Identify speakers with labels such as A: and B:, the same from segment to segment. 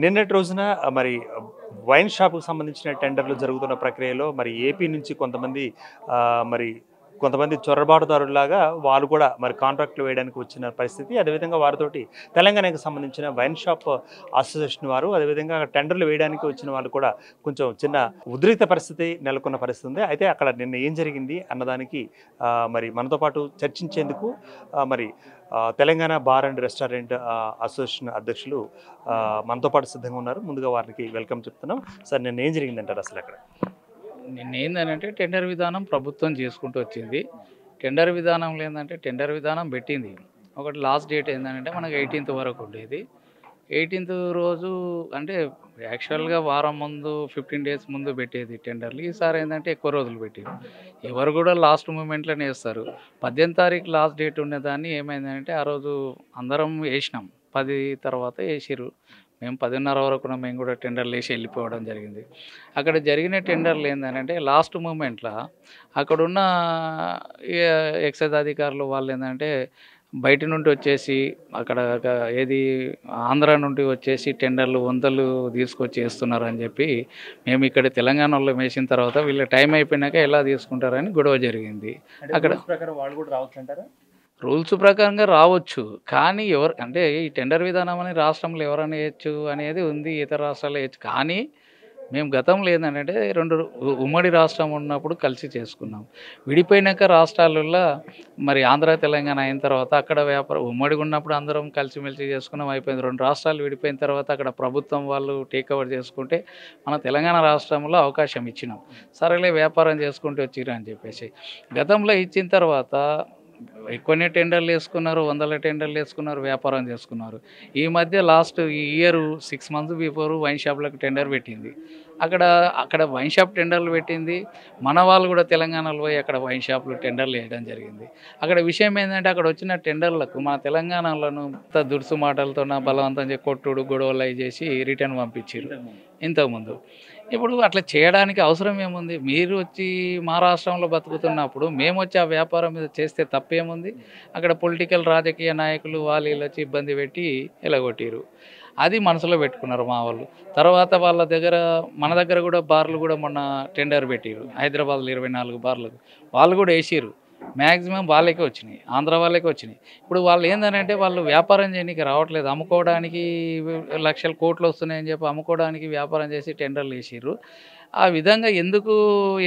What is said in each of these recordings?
A: నిన్నటి రోజున మరి వైన్ షాప్‌కి సంబంధించిన టెండర్‌లు జరుగుతున్న ప్రక్రియలో మరి ఏపీ నుంచి మరి కొంతమంది చొరబాటుదారుల్లాగా వాళ్ళు కూడా మరి కాంట్రాక్ట్‌లు వేయడానికి వచ్చిన పరిస్థితి. అదేవిధంగా వారితోటి తెలంగాణకి సంబంధించిన వైన్ షాప్ అసోసియేషన్ వారు, అదేవిధంగా టెండర్‌లు వేయడానికి వచ్చిన వాళ్ళు కూడా కొంచెం చిన్న ఉద్రిక్త పరిస్థితి నెలకొన్న పరిస్థితి ఉంది. అయితే అక్కడ నిన్న ఏం జరిగింది అన్నదానికి మరి మనతో పాటు చర్చించేందుకు మరి Telangana bar and restaurant association అధ్యక్షులు మనతో పాటు సిద్ధంగా ఉన్నారు. ముందుగా వారికి వెల్కమ్ చెప్తున్నాం. సార్ నిన్న ఏం జరిగిందంటారు అసలు అక్కడ?
B: నిన్నేందనంటే టెండర్ విధానం ప్రభుత్వం చేసుకుంటూ వచ్చింది. టెండర్ విధానంలో ఏందంటే టెండర్ విధానం పెట్టింది. ఒకటి లాస్ట్ డేట్ ఏందనంటే మనకు 18th వరకు ఉండేది. 18th రోజు అంటే యాక్చువల్‌గా వారం ముందు 15 డేస్ ముందు పెట్టేది టెండర్‌లు. ఈసారి ఏందంటే ఎక్కువ రోజులు పెట్టిర్రు. ఎవరు కూడా లాస్ట్ మూమెంట్‌లోనే ఏస్తారు. 18 తారీఖు లాస్ట్ డేట్ ఉన్నదాన్ని ఏమైందంటే ఆ రోజు అందరం ఏసినాం. 10 తర్వాత ఏసిర్రు. మేము 10:30 వరకు మేము కూడా టెండర్లు ఏసి వెళ్ళిపోవడం జరిగింది. అక్కడ జరిగిన టెండర్లు ఏందనంటే లాస్ట్ మూమెంట్‌ల అక్కడున్న ఎ ఎక్సైజ్ అధికారులు వాళ్ళేందంటే బయట నుండి వచ్చేసి అక్కడ ఏది ఆంధ్ర నుండి వచ్చేసి టెండర్లు వందలు తీసుకొచ్చి ఏస్తున్నారని చెప్పి మేము ఇక్కడ తెలంగాణలో వేసిన తర్వాత వీళ్ళ టైం అయిపోయినాక ఎలా తీసుకుంటారని గొడవ జరిగింది. అక్కడ
A: ప్రకారం వాళ్ళు కూడా రావచ్చంటారా?
B: రూల్స్ ప్రకారంగా రావచ్చు. కానీ ఎవరు అంటే ఈ టెండర్ విధానం అని రాష్ట్రంలో ఎవరైనా ఏయొచ్చు అనేది ఉంది. ఇతర రాష్ట్రాల్లో ఏయొచ్చు. కానీ మేము గతంలో ఏందంటే 2 ఉమ్మడి రాష్ట్రం ఉన్నప్పుడు కలిసి చేసుకున్నాం. విడిపోయినాక రాష్ట్రాలల్లో మరి ఆంధ్ర, తెలంగాణ అయిన తర్వాత అక్కడ ఉమ్మడిగా ఉన్నప్పుడు అందరం కలిసిమెలిసి చేసుకున్నాం అయిపోయింది. 2 రాష్ట్రాలు విడిపోయిన తర్వాత అక్కడ ప్రభుత్వం వాళ్ళు టేక్ ఓవర్ చేసుకుంటే మన తెలంగాణ రాష్ట్రంలో అవకాశం ఇచ్చినాం. సరేలే వ్యాపారం చేసుకుంటూ వచ్చిర్రు అని చెప్పేసి. గతంలో ఇచ్చిన తర్వాత ఎక్కువనే టెండర్లు వేసుకున్నారు, వందల టెండర్లు వేసుకున్నారు, వ్యాపారం చేసుకున్నారు. ఈ మధ్య లాస్ట్ ఈ ఇయర్ 6 మంత్స్ బిఫోర్ వైన్ షాప్‌లకు టెండర్ పెట్టింది. అక్కడ వైన్ షాప్ టెండర్లు పెట్టింది. మన వాళ్ళు కూడా తెలంగాణలో పోయి అక్కడ వైన్ షాప్‌లో టెండర్లు వేయడం జరిగింది. అక్కడ విషయం ఏందంటే అక్కడ వచ్చిన టెండర్లకు మన తెలంగాణలోను దురుసు మాటలతోన బలవంతం కొట్టుడు, గొడవలు అయి చేసి రిటర్న్ పంపించిర్రు ఇంతకుముందు. ఇప్పుడు అట్లా చేయడానికి అవసరం ఏముంది? మీరు వచ్చి మా రాష్ట్రంలో బతుకుతున్నప్పుడు మేమొచ్చి ఆ వ్యాపారం మీద చేస్తే తప్పేముంది? అక్కడ పొలిటికల్ రాజకీయ నాయకులు వాళ్ళు వీళ్ళు వచ్చి ఇబ్బంది పెట్టి ఎలగొట్టిర్రు. అది మనసులో పెట్టుకున్నారు మా వాళ్ళు. తర్వాత మన దగ్గర కూడా బార్లు కూడా మొన్న టెండర్ పెట్టిర్రు. హైదరాబాద్‌లో 24 బార్లకు. వాళ్ళు కూడా ఏసిర్రు. మ్యాక్సిమం వాళ్ళకే వచ్చినాయి. ఆంధ్ర వాళ్ళకే వచ్చినాయి. ఇప్పుడు వాళ్ళు ఏందనంటే వాళ్ళు వ్యాపారం చేయనీకి రావట్లేదు. అమ్ముకోవడానికి లక్షలు, కోట్లు వస్తున్నాయని చెప్పి అమ్ముకోవడానికి వ్యాపారం చేసి టెండర్లు ఏసిర్రు. ఆ విధంగా ఎందుకు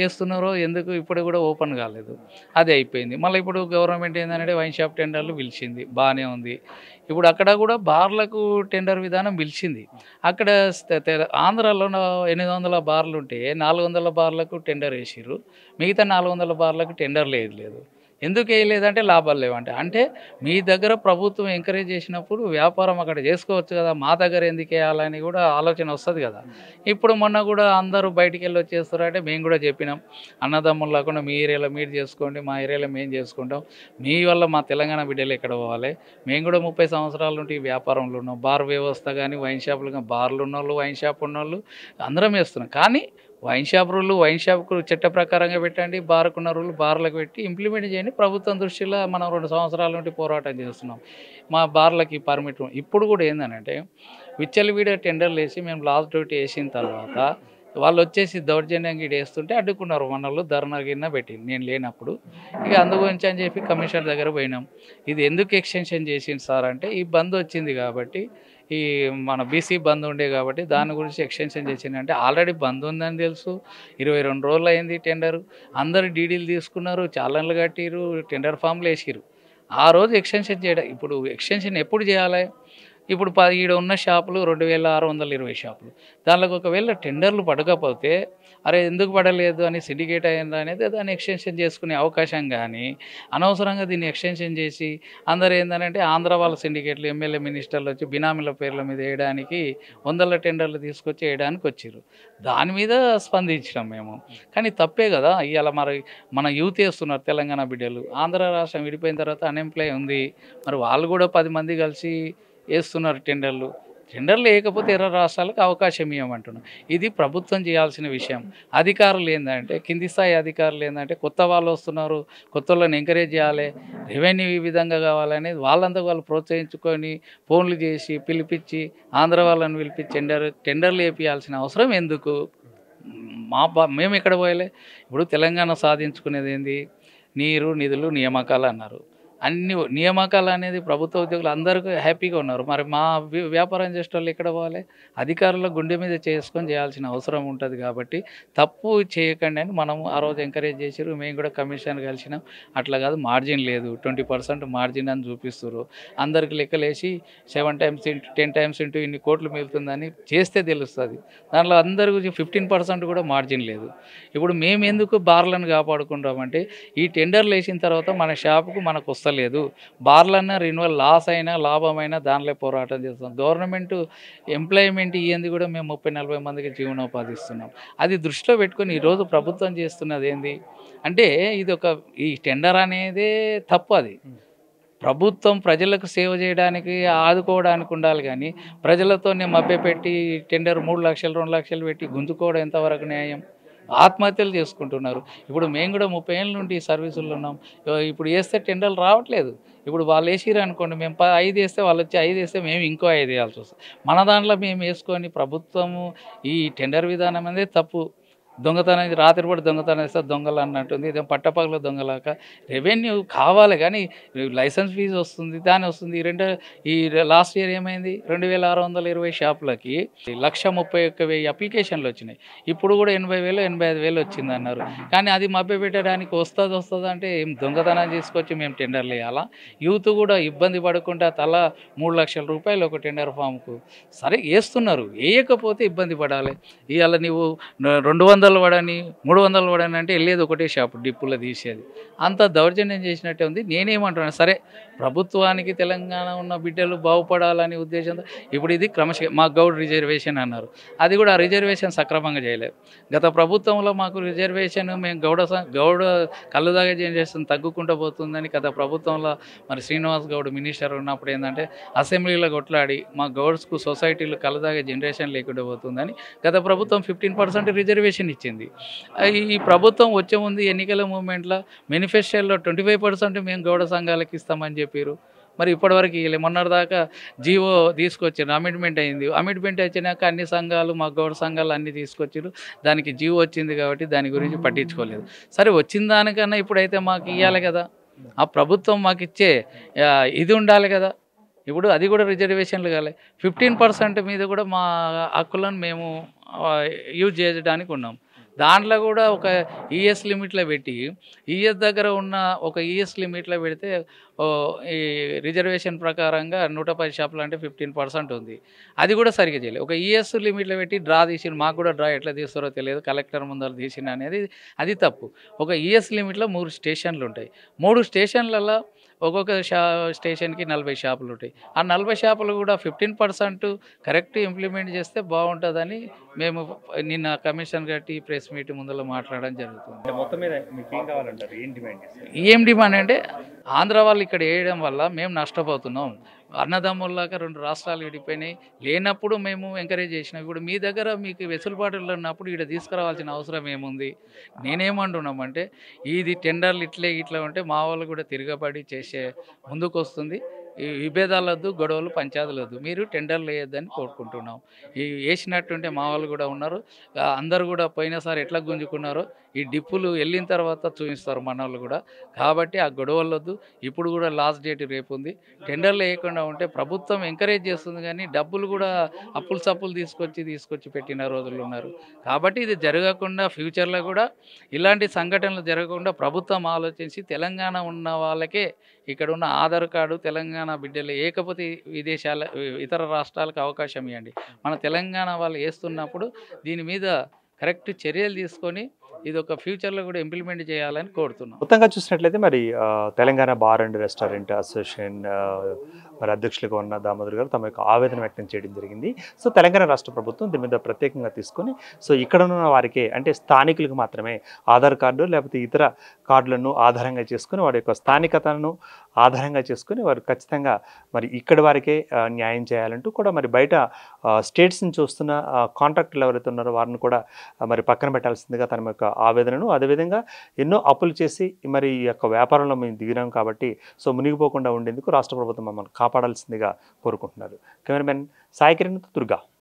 B: ఏస్తున్నారో ఎందుకు ఇప్పుడు కూడా ఓపెన్ కాలేదు. అది అయిపోయింది. మళ్ళీ ఇప్పుడు గవర్నమెంట్ ఏందంటే వైన్ షాప్ టెండర్లు పిలిచింది. బానే ఉంది. ఇప్పుడు అక్కడ కూడా బార్లకు టెండర్ విధానం పిలిచింది. అక్కడ ఆంధ్రాలో 800 బార్లుంటే 400 బార్లకు టెండర్ ఏసిర్రు. మిగతా 400 బార్లకు టెండర్లు ఏయలేదు. ఎందుకు ఏయలేదంటే లాభాలు లేవంటే. అంటే మీ దగ్గర ప్రభుత్వం ఎంకరేజ్ చేసినప్పుడు వ్యాపారం అక్కడ చేసుకోవచ్చు కదా! మా దగ్గర ఎందుకేయాలని కూడా ఆలోచన వస్తది కదా! ఇప్పుడు మొన్న కూడా అందరూ బయటికెళ్ళి వచ్చేస్తారంటే మేము కూడా చెప్పినాం. అన్నదమ్ములు లేకుండా మీ ఏరియాలో మీరు చేసుకోండి. మా ఏరియాలో మేము చేసుకుంటాం. మీ వల్ల మా తెలంగాణ బిడ్డలు ఎక్కడ పోవాలి? మేము కూడా 30 సంవత్సరాల నుండి ఈ వ్యాపారంలో ఉన్నాం. బార్ వ్యవస్థ గానీ, వైన్ షాపులు గానీ, బార్లు ఉన్నోళ్ళు, వైన్ షాప్ ఉన్నోళ్ళు అందరం వేస్తున్నాం. కానీ వైన్ షాప్ రూలు వైన్ షాప్‌కు చట్ట ప్రకారంగా పెట్టండి. బార్‌కున్న రూల్ బార్‌లకు పెట్టి ఇంప్లిమెంట్ చేయండి. ప్రభుత్వం దృష్టిలో మనం 2 సంవత్సరాల నుండి పోరాటం చేస్తున్నాం. మా బార్‌లకి పర్మిట్ ఇప్పుడు కూడా ఏందనంటే విచ్చలవిడిగా టెండర్‌లేసి మేము లాస్ట్ డేట్ ఏసిన తర్వాత వాళ్ళొచ్చేసి దౌర్జన్యంగా ఈడేస్తుంటే అడ్డుకున్నారు మనోళ్ళు. ధర్నా గిర్నా పెట్టిండ్రు నేను లేనప్పుడు. ఇక అందు గురించి అని చెప్పి కమిషనర్ దగ్గర పోయినాం. ఇది ఎందుకు ఎక్స్టెన్షన్ చేసిండ్రు సార్ అంటే ఈ బంద్ వచ్చింది కాబట్టి ఈ మన బీసీ బంద్ ఉండే కాబట్టి దాని గురించి ఎక్స్టెన్షన్ చేసిందంటే ఆల్రెడీ బంద్ ఉందని తెలుసు. 22 రోజులు అయింది టెండరు. అందరూ డీడీలు తీసుకున్నారు. చాలన్లు కట్టిర్రు. టెండర్ ఫామ్‌లు ఏసిర్రు. ఆ రోజు ఎక్స్టెన్షన్ చేయడం ఇప్పుడు ఎక్స్టెన్షన్ ఎప్పుడు చేయాలి? ఇప్పుడు ఈడ ఉన్న షాపులు 2620 షాపులు. దాంట్లోకి ఒకవేళ టెండర్లు పడకపోతే అరే ఎందుకు పడలేదు అని సిండికేట్ అయిందా అనేది దాన్ని ఎక్స్టెన్షన్ చేసుకునే అవకాశం కానీ అనవసరంగా దీన్ని ఎక్స్టెన్షన్ చేసి అందరూ ఏందనంటే ఆంధ్ర వాళ్ళ సిండికేట్లు ఎమ్మెల్యే మినిస్టర్లు వచ్చి బినామీల పేర్ల మీద వేయడానికి వందల టెండర్లు తీసుకొచ్చి వేయడానికి వచ్చిర్రు. దాని మీద స్పందించినాం మేము. కానీ తప్పే కదా! ఇవాళ మరి మన యూత్ వేస్తున్నారు తెలంగాణ బిడ్డలు. ఆంధ్ర రాష్ట్రం విడిపోయిన తర్వాత అన్‌ఎంప్లాయ్ ఉంది. మరి వాళ్ళు కూడా 10 మంది కలిసి ఏస్తున్నారు టెండర్లు. టెండర్ లేకపోతే ఇతర రాష్ట్రాలకు అవకాశం ఇవ్వమంటున్నాం. ఇది ప్రభుత్వం చేయాల్సిన విషయం. అధికారులు ఏందంటే కింది స్థాయి అధికారులు ఏందంటే కొత్త వాళ్ళు వస్తున్నారు, కొత్త వాళ్ళని ఎంకరేజ్ చేయాలి, రెవెన్యూ ఈ విధంగా కావాలనేది వాళ్ళంతా వాళ్ళు ప్రోత్సహించుకొని ఫోన్లు చేసి పిలిపించి ఆంధ్ర వాళ్ళని పిలిపించి టెండర్లు వేపియాల్సిన అవసరం ఎందుకు? మేము ఎక్కడ పోయలే. ఇప్పుడు తెలంగాణ సాధించుకునేది ఏంది? నీరు, నిధులు, నియామకాలు అన్నారు. అన్ని నియామకాలు అనేది ప్రభుత్వ ఉద్యోగులు అందరికీ హ్యాపీగా ఉన్నారు. మరి మా వ్యాపారం చేసే వాళ్ళు ఎక్కడ పోవాలి? అధికారుల గుండె మీద చేసుకొని చేయాల్సిన అవసరం ఉంటుంది. కాబట్టి తప్పు చేయకండి అని మనం ఆ రోజు ఎంకరేజ్ చేసారు. మేము కూడా కమిషన్ కలిసినాం. అట్లా కాదు, మార్జిన్ లేదు, 20% మార్జిన్ అని చూపిస్తారు. అందరికి లెక్కలేసి 7 times 10 times ఇన్ని కోట్లు మిగులుతుందని చేస్తే తెలుస్తుంది. దాంట్లో అందరికీ 15% కూడా మార్జిన్ లేదు. ఇప్పుడు మేము ఎందుకు బార్లను కాపాడుకుంటామంటే ఈ టెండర్లు వేసిన తర్వాత మన షాపుకు మనకు వస్తలేదు, బార్లన్నా రెన్యువల్ లాస్ అయినా లాభమైనా దానిలో పోరాటం చేస్తాం. గవర్నమెంట్ ఎంప్లాయ్మెంట్ ఇయ్యింది కూడా మేము 30-40 మందికి జీవనోపాధి ఇస్తున్నాం. అది దృష్టిలో పెట్టుకొని ఈరోజు ప్రభుత్వం చేస్తున్నది ఏంది అంటే ఈ టెండర్ అనేదే తప్పు. అది ప్రభుత్వం ప్రజలకు సేవ చేయడానికి ఆదుకోవడానికి ఉండాలి, కానీ ప్రజలతోనే మభ్యపెట్టి టెండర్ 3 లక్షలు 2 లక్షలు పెట్టి గుంజుకోవడం ఎంతవరకు న్యాయం? ఆత్మహత్యలు చేసుకుంటున్నారు. ఇప్పుడు మేము కూడా 30 ఏళ్ళ నుండి ఈ సర్వీసుల్లో ఉన్నాం. ఇప్పుడు వేస్తే టెండర్లు రావట్లేదు. ఇప్పుడు వాళ్ళు వేసిరు అనుకోండి, మేము 5 వేస్తే వాళ్ళు వచ్చి 5 వేస్తే మేము ఇంకో 5 వేయాల్సి వస్తుంది. మన దాంట్లో మేము వేసుకొని ప్రభుత్వము ఈ టెండర్ విధానం అనేది తప్పు. దొంగతనం రాత్రిపూట దొంగతనం వేస్తే దొంగలు అన్నట్టుంది. ఇదేం పట్టపగలు దొంగలాక. రెవెన్యూ కావాలి కానీ లైసెన్స్ ఫీజు వస్తుంది, దాని వస్తుంది. ఈ లాస్ట్ ఇయర్ ఏమైంది? 2620 షాపులకి 131,000 అప్లికేషన్లు వచ్చినాయి. ఇప్పుడు కూడా 80,000 85,000 వచ్చింది అన్నారు. కానీ అది మభ్యపెట్టడానికి వస్తుంది అంటే ఏం దొంగతనం తీసుకొచ్చి మేము టెండర్లు వేయాలా? యూత్ కూడా ఇబ్బంది పడకుండా తలా 3 లక్షల రూపాయలు ఒక టెండర్ ఫామ్కు సరే వేస్తున్నారు. వేయకపోతే ఇబ్బంది పడాలి. ఇవాళ నువ్వు 200 పడని 300 పడని అంటే వెళ్ళేది ఒకటే షాపు, డిప్పులో తీసేది. అంత దౌర్జన్యం చేసినట్టే ఉంది. నేనేమంటున్నాను, సరే ప్రభుత్వానికి తెలంగాణ ఉన్న బిడ్డలు బాగుపడాలని ఉద్దేశంతో ఇప్పుడు ఇది మా గౌడ్ రిజర్వేషన్ అన్నారు. అది కూడా ఆ రిజర్వేషన్ సక్రమంగా చేయలేదు. గత ప్రభుత్వంలో మాకు రిజర్వేషన్ మేము గౌడ కళ్ళు దాగే జనరేషన్ తగ్గుకుంటూ పోతుందని గత ప్రభుత్వంలో మరి శ్రీనివాస్ గౌడ్ మినిస్టర్ ఉన్నప్పుడు ఏంటంటే అసెంబ్లీలో కొట్లాడి మా గౌడ్స్కు సొసైటీలు కళ్ళు దాగే జనరేషన్ లేకుండా పోతుందని గత ప్రభుత్వం 15% రిజర్వేషన్ ఇచ్చింది. ఈ ప్రభుత్వం వచ్చే ముందు ఎన్నికల మూమెంట్లో మేనిఫెస్టోలో 25% మేము గౌడ సంఘాలకు ఇస్తామని చెప్పారు. మరి ఇప్పటివరకు ఇవ్వలే. మొన్నటిదాకా జీవో తీసుకొచ్చారు, అమెండ్మెంట్ అయింది. అమెండ్మెంట్ వచ్చినాక అన్ని సంఘాలు మా గౌడ సంఘాలు అన్నీ తీసుకొచ్చారు. దానికి జీవో వచ్చింది కాబట్టి దాని గురించి పట్టించుకోలేదు. సరే వచ్చిన దానికన్నా ఇప్పుడైతే మాకు ఇవ్వాలి కదా, ఆ ప్రభుత్వం మాకు ఇచ్చే ఇది ఉండాలి కదా. ఇప్పుడు అది కూడా రిజర్వేషన్లు కాలే. 15% మీద కూడా మా హక్కులను మేము యూజ్ చేయడానికి ఉన్నాం. దాంట్లో కూడా ఒక ఈఎస్ లిమిట్లో పెట్టి ఈఎస్ దగ్గర ఉన్న ఒక ఈఎస్ లిమిట్లో పెడితే ఈ రిజర్వేషన్ ప్రకారంగా 110 షాపులు అంటే 15% ఉంది. అది కూడా సరిగ్గా చేయలేదు. ఒక ఈఎస్ లిమిట్లో పెట్టి డ్రా తీసి మాకు కూడా డ్రా ఎట్లా తీస్తారో తెలియదు, కలెక్టర్ ముందర తీసిన అనేది అది తప్పు. ఒక ఈఎస్ లిమిట్లో 3 స్టేషన్లు ఉంటాయి. 3 స్టేషన్లలో ఒక్కొక్క స్టేషన్కి 40 షాపులు ఉంటాయి. ఆ 40 షాపులు కూడా 15% కరెక్ట్ ఇంప్లిమెంట్ చేస్తే బాగుంటుందని మేము నిన్న కమిషన్ కట్టి ప్రెస్ మీట్ ముందర మాట్లాడడం జరుగుతుంది.
A: మొత్తం మీద మీకు ఏం కావాలంటారు? ఏం డిమాండ్ చేస్తారు?
B: ఏం డిమాండ్ అంటే ఆంధ్ర వాళ్ళు ఇక్కడ వేయడం వల్ల మేము నష్టపోతున్నాం. అన్నదమ్ముల్లాగా 2 రాష్ట్రాలు విడిపోయినాయి. లేనప్పుడు మేము ఎంకరేజ్ చేసినాం. ఇప్పుడు మీ దగ్గర మీకు వెసులుబాటులో ఉన్నప్పుడు ఇక్కడ తీసుకురావాల్సిన అవసరం ఏముంది? నేనేమంటున్నామంటే ఇది టెండర్లు ఇట్లా ఉంటే మా వాళ్ళు కూడా తిరగబడి చేసే ముందుకు వస్తుంది. ఈ విభేదాలు వద్దు, గొడవలు పంచాయతీలు వద్దు, మీరు టెండర్లు వేయొద్దని కోరుకుంటున్నాం. ఈ వేసినట్టుంటే మా వాళ్ళు కూడా ఉన్నారు. అందరు కూడా పోయినసారి ఎట్లా గుంజుకున్నారో ఈ డిప్పులు వెళ్ళిన తర్వాత చూపిస్తారు మన వాళ్ళు కూడా. కాబట్టి ఆ గొడవలు వద్దు. ఇప్పుడు కూడా లాస్ట్ డేట్ రేపు ఉంది. టెండర్లు వేయకుండా ఉంటే ప్రభుత్వం ఎంకరేజ్ చేస్తుంది, కానీ డబ్బులు కూడా అప్పులు తీసుకొచ్చి పెట్టిన రోజులు ఉన్నారు. కాబట్టి ఇది జరగకుండా ఫ్యూచర్లో కూడా ఇలాంటి సంఘటనలు జరగకుండా ప్రభుత్వం ఆలోచించి తెలంగాణ ఉన్న వాళ్ళకే ఇక్కడ ఉన్న ఆధార్ కార్డు తెలంగాణ బిడ్డలు ఏకపోతే ఇతర రాష్ట్రాలకు అవకాశం ఇవ్వండి. మన తెలంగాణ వాళ్ళు వేస్తున్నప్పుడు దీని మీద కరెక్ట్ చర్యలు తీసుకొని ఇది ఒక ఫ్యూచర్లో కూడా ఇంప్లిమెంట్ చేయాలని కోరుతున్నాం.
A: మొత్తంగా చూసినట్లయితే మరి Telangana bar and restaurant association మరి అధ్యక్షులుగా ఉన్న దామోదర్ గారు తమ యొక్క ఆవేదన వ్యక్తం చేయడం జరిగింది. సో తెలంగాణ రాష్ట్ర ప్రభుత్వం దీని మీద ప్రత్యేకంగా తీసుకొని సో ఇక్కడ ఉన్న వారికే అంటే స్థానికులకు మాత్రమే ఆధార్ కార్డు లేకపోతే ఇతర కార్డులను ఆధారంగా చేసుకొని వారి యొక్క స్థానికతను ఆధారంగా చేసుకొని వారు ఖచ్చితంగా మరి ఇక్కడి వారికే న్యాయం చేయాలంటూ కూడా మరి బయట స్టేట్స్ నుంచి వస్తున్న కాంట్రాక్టర్లు ఎవరైతే ఉన్నారో వారిని కూడా మరి పక్కన పెట్టాల్సిందిగా తన యొక్క ఆవేదనను అదేవిధంగా ఎన్నో అప్పులు చేసి మరి ఈ యొక్క వ్యాపారంలో మేము దిగినాం కాబట్టి సో మునిగిపోకుండా ఉండేందుకు రాష్ట్ర ప్రభుత్వం మమ్మల్ని కాపాడాల్సిందిగా కోరుకుంటున్నారు. కెమెరామెన్ సాయి కిరణ్ దుర్గా.